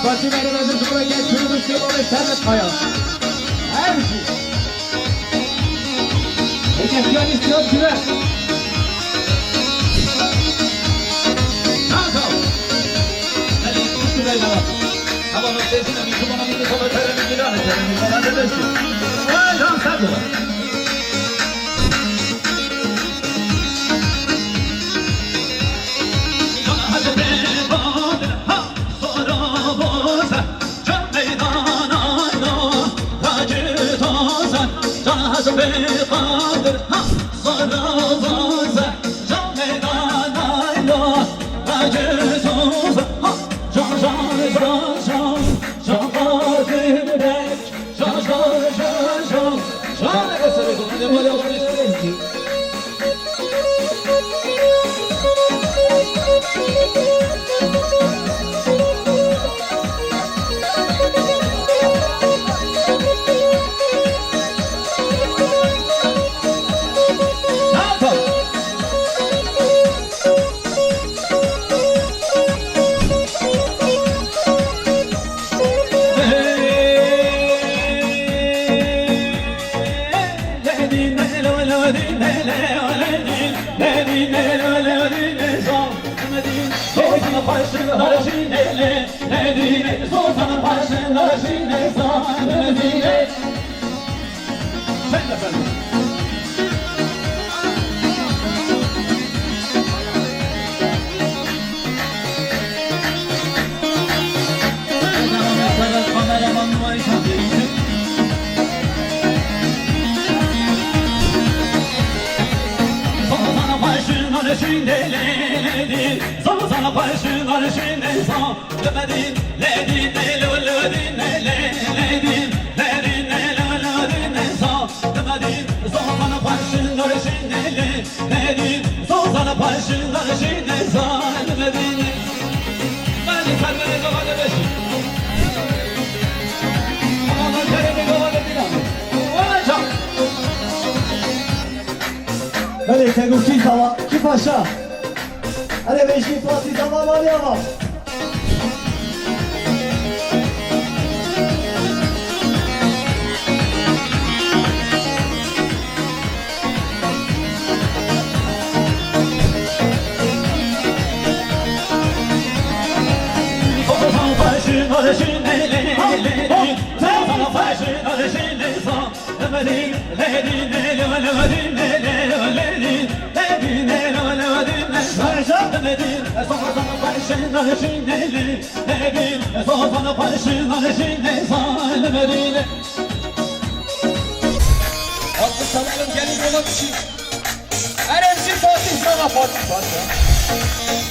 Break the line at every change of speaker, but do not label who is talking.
Başıverin özür buraya geçiyormuş gibi onu servet koyalım. Her şey. Peki piyon istiyor kime? Tamam. Hadi üstü bey bana. Havanın sesine bir kumana bir sola teremi bir tane teremi falan demesin. Vay lan sen de.
بقدر صرفوزة جميلان عينا عجزوزة جان جان جان جان جان قادر بك جان جان جان جان جان قصرك من ولا ونشتري Sana başına şimdi son demedin ledin ledin ledin ledin son demedin son sana başına şimdi ledin son sana başına şimdi son demedin beni kalbine kavalı beşi ama kalbine kavalı dinamı olacak
Hadi teguki tava ki paşa. Hadi beşi pati tava var ya var.
Alkış alalım gelin yola bir şey. Her şey Fatih sana Fatih Fatih.